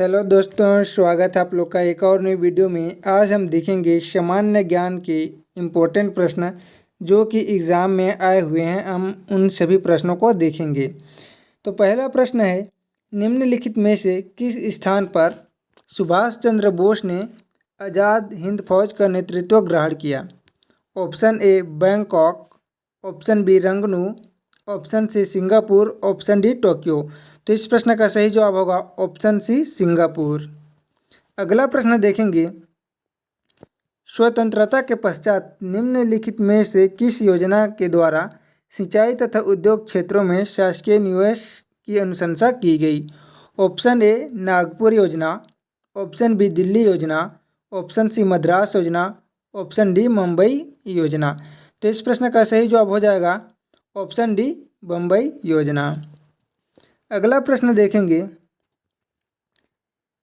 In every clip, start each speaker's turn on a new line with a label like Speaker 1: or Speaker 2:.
Speaker 1: Hello दोस्तों, स्वागत है आप लोग का एक और नई वीडियो में। आज हम देखेंगे सामान्य ज्ञान के इम्पोर्टेंट प्रश्न जो कि एग्ज़ाम में आए हुए हैं। हम उन सभी प्रश्नों को देखेंगे। तो पहला प्रश्न है, निम्नलिखित में से किस स्थान पर सुभाष चंद्र बोस ने आज़ाद हिंद फौज का नेतृत्व ग्रहण किया? Option A Bangkok, option B Rangoon, option C Singapore, option D Tokyo. तो इस प्रश्न का सही जवाब होगा ऑप्शन सी सिंगापुर। अगला प्रश्न देखेंगे, स्वतंत्रता के पश्चात निम्नलिखित में से किस योजना के द्वारा सिंचाई तथा उद्योग क्षेत्रों में शासकीय निवेश की अनुशंसा की गई? ऑप्शन ए नागपुर योजना, ऑप्शन बी दिल्ली योजना, ऑप्शन सी मद्रास योजना, ऑप्शन डी मुंबई योजना। तो इस प्रश्न का सही जवाब हो जाएगा ऑप्शन डी मुंबई योजना। अगला प्रश्न देखेंगे,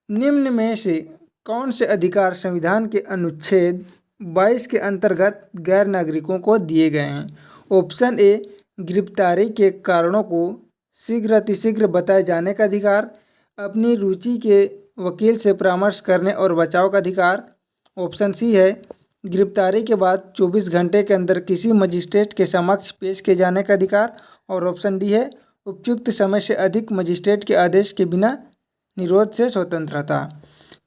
Speaker 1: निम्न में से कौन से अधिकार संविधान के अनुच्छेद 22 के अंतर्गत गैर नागरिकों को दिए गए हैं? ऑप्शन ए गिरफ्तारी के कारणों को शीघ्र अतिशीघ्र बताए जाने का अधिकार, अपनी रुचि के वकील से परामर्श करने और बचाव का अधिकार, ऑप्शन सी है गिरफ्तारी के बाद 24 घंटे के अंदर किसी मजिस्ट्रेट के समक्ष पेश किए जाने का अधिकार, और ऑप्शन डी है उपयुक्त समय से अधिक मजिस्ट्रेट के आदेश के बिना निरोध से स्वतंत्रता।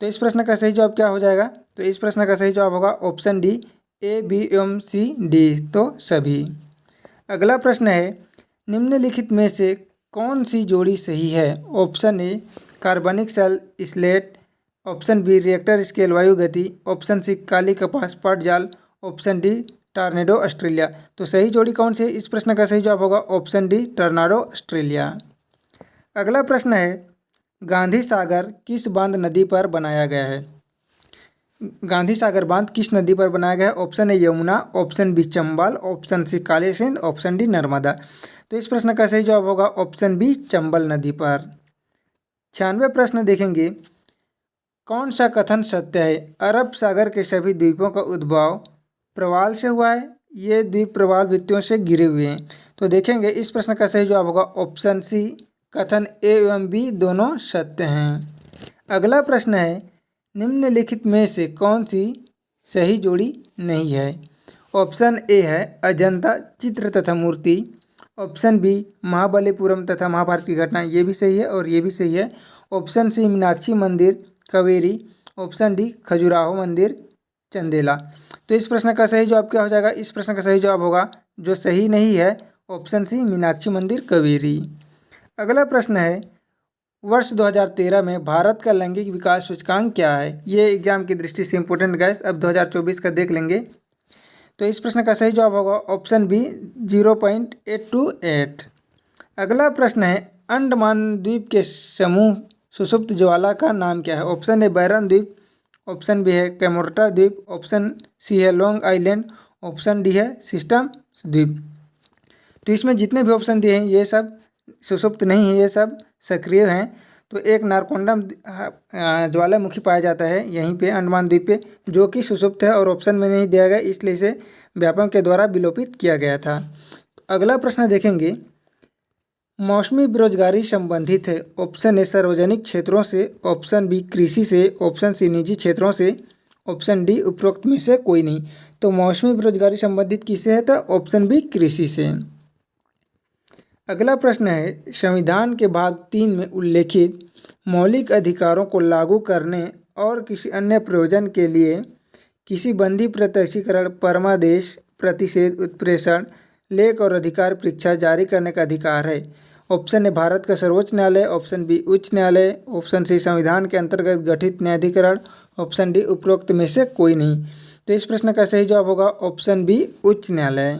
Speaker 1: तो इस प्रश्न का सही जवाब क्या हो जाएगा? तो इस प्रश्न का सही जवाब होगा option D A B M C D, तो सभी। अगला प्रश्न है, निम्नलिखित में से कौन सी जोड़ी सही है? ऑप्शन ए कार्बनिक cell slate, option B reactor scale वायु गति, ऑप्शन सी काली कपास पाट जाल, ऑप्शन डी टॉर्नेडो ऑस्ट्रेलिया। तो सही जोड़ी कौन सी है? इस प्रश्न का सही जवाब होगा ऑप्शन डी टॉर्नेडो ऑस्ट्रेलिया। अगला प्रश्न है, गांधी सागर किस बांध नदी पर बनाया गया है? गांधी सागर बांध किस नदी पर बनाया गया है? Option A Yamuna, option B Chambal, option C Kali Sindh, option D Narmada. तो इस प्रश्न का सही जवाब होगा ऑप्शन बी चंबल नदी पर। 96 प्रश्न देखेंगे, कौन सा कथन सत्य है? अरब सागर के सभी द्वीपों का उद्भव प्रवाल से हुआ है, ये द्वीप प्रवाल भित्तियों से गिरे हुए हैं। तो देखेंगे इस प्रश्न का सही जवाब होगा ऑप्शन सी, कथन ए एवं बी दोनों सत्य हैं। अगला प्रश्न है, निम्नलिखित में से कौन सी सही जोड़ी नहीं है? ऑप्शन ए है अजंता चित्र तथा मूर्ति, ऑप्शन बी महाबलीपुरम तथा महाभारत की घटना, ये भी सही है और ये भी सही है। ऑप्शन सी मीनाक्षी मंदिर कावेरी, ऑप्शन डी खजुराहो मंदिर चंदेला। तो इस प्रश्न का सही जवाब क्या हो जाएगा? इस प्रश्न का सही जवाब होगा जो सही नहीं है ऑप्शन सी मीनाक्षी मंदिर कावेरी। अगला प्रश्न है, वर्ष 2013 में भारत का लैंगिक विकास सूचकांक क्या है? ये एग्जाम की दृष्टि से इंपॉर्टेंट गाइस, अब 2024 का देख लेंगे। तो इस प्रश्न का सही जवाब होगा ऑप्शन बी 0.828। अगला प्रश्न है, अंडमान द्वीप के समूह सुषुप्त ज्वाला का नाम क्या है? ऑप्शन ए बैरन द्वीप, ऑप्शन बी है कैमोर्टा द्वीप, ऑप्शन सी है लॉन्ग आइलैंड, ऑप्शन डी है सिस्टम द्वीप। तो इसमें जितने भी ऑप्शन दिए हैं ये सब सुषुप्त नहीं है, ये सब सक्रिय हैं। तो एक नारकोंडम ज्वालामुखी पाया जाता है यहीं पे अंडमान द्वीप पे, जो कि सुषुप्त है और ऑप्शन में नहीं दिया गया, इसलिए इसे व्यापक के द्वारा विलोपित किया गया था। अगला प्रश्न देखेंगे, मौसमी बेरोजगारी संबंधित है। ऑप्शन ए सार्वजनिक क्षेत्रों से, ऑप्शन बी कृषि से, ऑप्शन सी निजी क्षेत्रों से, ऑप्शन डी उपरोक्त में से कोई नहीं। तो मौसमी बेरोजगारी संबंधित किससे है? तो ऑप्शन बी कृषि से। अगला प्रश्न है, संविधान के भाग 3 में उल्लेखित मौलिक अधिकारों को लागू करने और किसी अन्य प्रयोजन के लिए किसी बंदी प्रत्यक्षीकरण, परमादेश, प्रतिषेध, उत्प्रेषण, लेख और अधिकार परीक्षा जारी करने का अधिकार है। ऑप्शन ए भारत का सर्वोच्च न्यायालय, ऑप्शन बी उच्च न्यायालय, ऑप्शन सी संविधान के अंतर्गत गठित न्यायाधिकरण, ऑप्शन डी उपरोक्त में से कोई नहीं। तो इस प्रश्न का सही जवाब होगा ऑप्शन बी उच्च न्यायालय।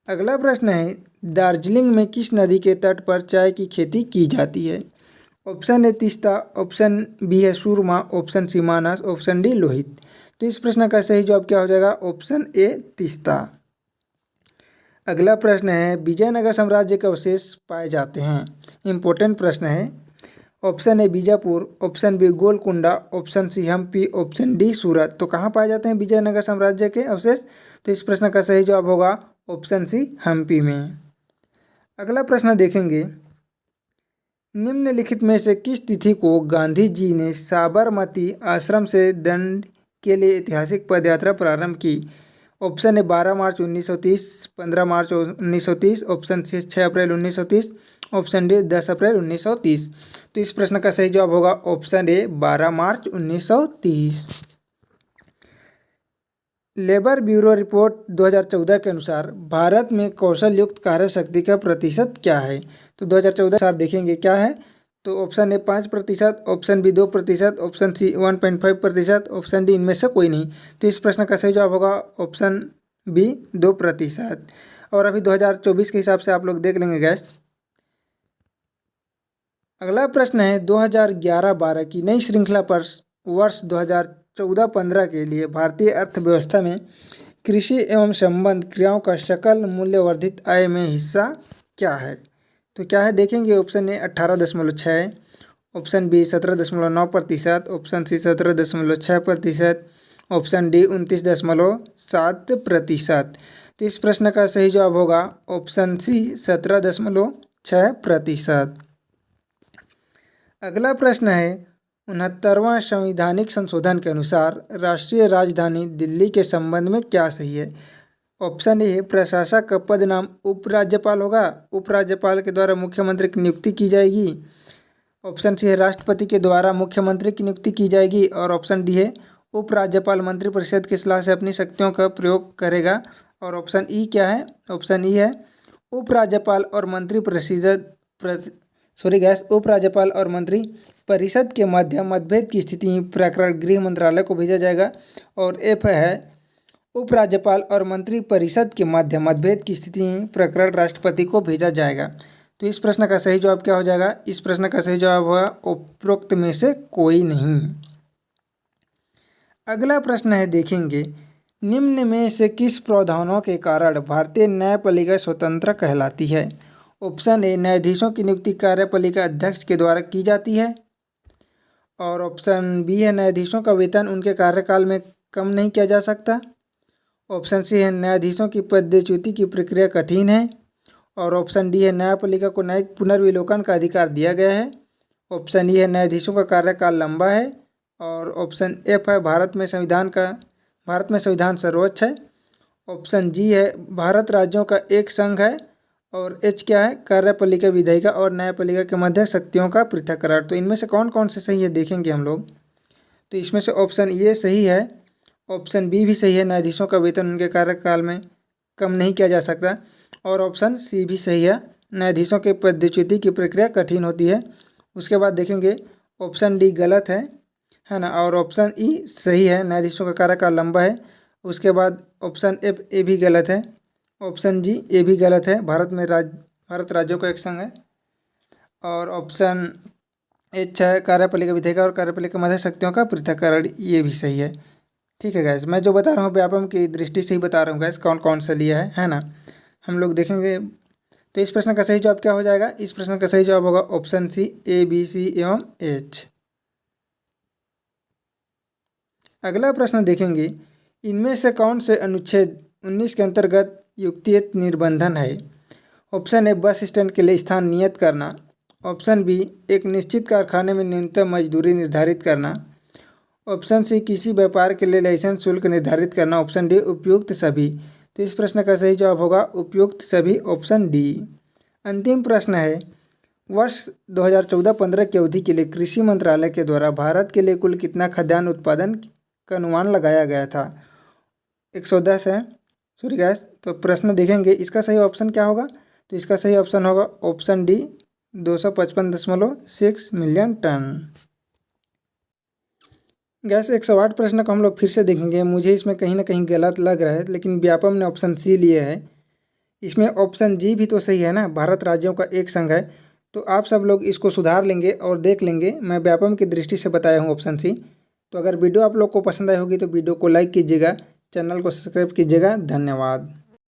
Speaker 1: अगला प्रश्न है, दार्जिलिंग में किस नदी के तट पर चाय की खेती की जाती है? Option A Teesta, option B है Surma, option C Manas, option D Lohit. तो इस प्रश्न का सही जवाब क्या हो जाएगा? Option A Teesta. अगला प्रश्न है, विजयनगर साम्राज्य के अवशेष पाए जाते हैं। इंपॉर्टेंट प्रश्न है। Option A Bijapur, option B Golconda, option C Hampi, option D Surat. तो कहाँ पाए जाते हैं विजयनगर साम्राज्य के अवशेष? तो इस प्रश्न का सही जवाब होगा ऑप्शन सी हम्पी में। अगला प्रश्न देखेंगे, निम्नलिखित में से किस तिथि को गांधी जी ने साबरमती आश्रम से दंड के लिए ऐतिहासिक पदयात्रा प्रारंभ की? Option A 12 March 1930, 15 March 1930, option C 6 April 1930, option D 10 April 1930। तो इस प्रश्न का सही जवाब होगा option A 12 March 1930। Labour bureau report 2014 के अनुसार भारत में कौशल युक्त कार्य शक्ति का प्रतिशत क्या है? तो 2014 साल देखेंगे क्या है। तो option A 5%, option B 2%, option C 1.5%, option D इनमें से कोई नहीं। तो इस प्रश्न का सही जवाब होगा ऑप्शन बी 2%। और अभी 2024 के हिसाब से आप लोग देख लेंगे गैस। अगला प्रश्न है 2011-12 की नई श्रृंखला पर वर्ष 2014-15 के लिए भारतीय अर्थव्यवस्था में कृषि एवं संबद्ध क्रियाओं का सकल मूल्य वर्धित आय में हिस्सा क्या है? तो क्या है देखेंगे। Option A 18.6, option B 17.9%, option C 17.6%, option D 29.7%। तो इस प्रश्न का सही जवाब होगा ऑप्शन सी 17.6%। अगला प्रश्न है 69वां संवैधानिक संशोधन के अनुसार राष्ट्रीय राजधानी दिल्ली के संबंध में क्या सही है? ऑप्शन ए प्रशासक का पद नाम उपराज्यपाल होगा, उपराज्यपाल के द्वारा मुख्यमंत्री की नियुक्ति की जाएगी। ऑप्शन सी है राष्ट्रपति के द्वारा मुख्यमंत्री की नियुक्ति की जाएगी। और ऑप्शन डी है उपराज्यपाल मंत्रिपरिषद की सलाह से अपनी शक्तियों का प्रयोग करेगा। और ऑप्शन ई क्या है? ऑप्शन ई है उपराज्यपाल और उपराज्यपाल और मंत्री परिषद के मध्य मतभेद की स्थिति में प्रकरण गृह मंत्रालय को भेजा जाएगा। और एफ है उपराज्यपाल और मंत्री परिषद के मध्य मतभेद की स्थिति में प्रकरण राष्ट्रपति को भेजा जाएगा। तो इस प्रश्न का सही जवाब क्या हो जाएगा? इस प्रश्न का सही जवाब होगा उपरोक्त में से कोई नहीं। अगला प्रश्न है देखेंगे निम्न में से किस प्रावधानों के कारण भारतीय न्यायपालिका स्वतंत्र कहलाती है? ऑप्शन ए न्यायाधीशों की नियुक्ति कार्यपालिका अध्यक्ष के द्वारा की जाती है। और ऑप्शन बी है न्यायाधीशों का वेतन उनके कार्यकाल में कम नहीं किया जा सकता। ऑप्शन सी है न्यायाधीशों की पदच्युति की प्रक्रिया कठिन है। और ऑप्शन डी है न्यायपालिका को न्यायिक पुनर्विलोकन का अधिकार दिया गया है। ऑप्शन ई है न्यायाधीशों का कार्यकाल लंबा है। और ऑप्शन एफ है भारत में संविधान सर्वोच्च है। ऑप्शन जी है भारत राज्यों का एक संघ है। और एच क्या है? कार्यपालिका विधायिका और न्यायपालिका के मध्य शक्तियों का पृथक्करण। तो इनमें से कौन कौन से सही है देखेंगे हम लोग। तो इसमें से ऑप्शन ए सही है, ऑप्शन बी भी सही है न्यायाधीशों का वेतन उनके कार्यकाल में कम नहीं किया जा सकता। और ऑप्शन सी भी सही है न्यायाधीशों के पदच्युति की प्रक्रिया कठिन होती है। उसके बाद देखेंगे ऑप्शन डी गलत है ना। और ऑप्शन ई सही है न्यायाधीशों का कार्यकाल लंबा है। उसके बाद ऑप्शन एफ ए भी गलत है। ऑप्शन जी ए भी गलत है भारत राज्यों का एक संघ है। और ऑप्शन एच है कार्यपालिका विधेयक और कार्यपालिका मध्य शक्तियों का पृथक्करण, ये भी सही है। ठीक है गैस, मैं जो बता रहा हूँ व्यापम की दृष्टि से ही बता रहा हूँ गैस कौन कौन सा लिया है ना। हम लोग देखेंगे। तो इस प्रश्न का सही जवाब क्या हो जाएगा? इस प्रश्न का सही जवाब होगा option C A B C एवं एच। अगला प्रश्न देखेंगे इनमें से कौन से अनुच्छेद 19 के अंतर्गत युक्तियुक्त निर्बंधन है? ऑप्शन ए बस स्टैंड के लिए स्थान नियत करना। ऑप्शन बी एक निश्चित कारखाने में न्यूनतम मजदूरी निर्धारित करना। ऑप्शन सी किसी व्यापार के लिए लाइसेंस शुल्क निर्धारित करना। ऑप्शन डी उपयुक्त सभी। तो इस प्रश्न का सही जवाब होगा उपयुक्त सभी, ऑप्शन डी। अंतिम प्रश्न है वर्ष 2014-15 की अवधि के लिए कृषि मंत्रालय के द्वारा भारत के लिए कुल कितना खाद्यान्न उत्पादन का अनुमान लगाया गया था? 110 है सॉरी गैस। तो प्रश्न देखेंगे इसका सही ऑप्शन क्या होगा? तो इसका सही ऑप्शन होगा ऑप्शन डी 255.6 मिलियन टन। गैस 108 प्रश्न को हम लोग फिर से देखेंगे। मुझे इसमें कहीं ना कहीं गलत लग रहा है, लेकिन व्यापम ने ऑप्शन सी लिया है। इसमें ऑप्शन जी भी तो सही है ना, भारत राज्यों का एक संघ है। तो आप सब लोग इसको सुधार लेंगे और देख लेंगे। मैं व्यापम की दृष्टि से बताया हूँ ऑप्शन सी। तो अगर वीडियो आप लोग को पसंद आई होगी तो वीडियो को लाइक कीजिएगा, चैनल को सब्सक्राइब कीजिएगा। धन्यवाद।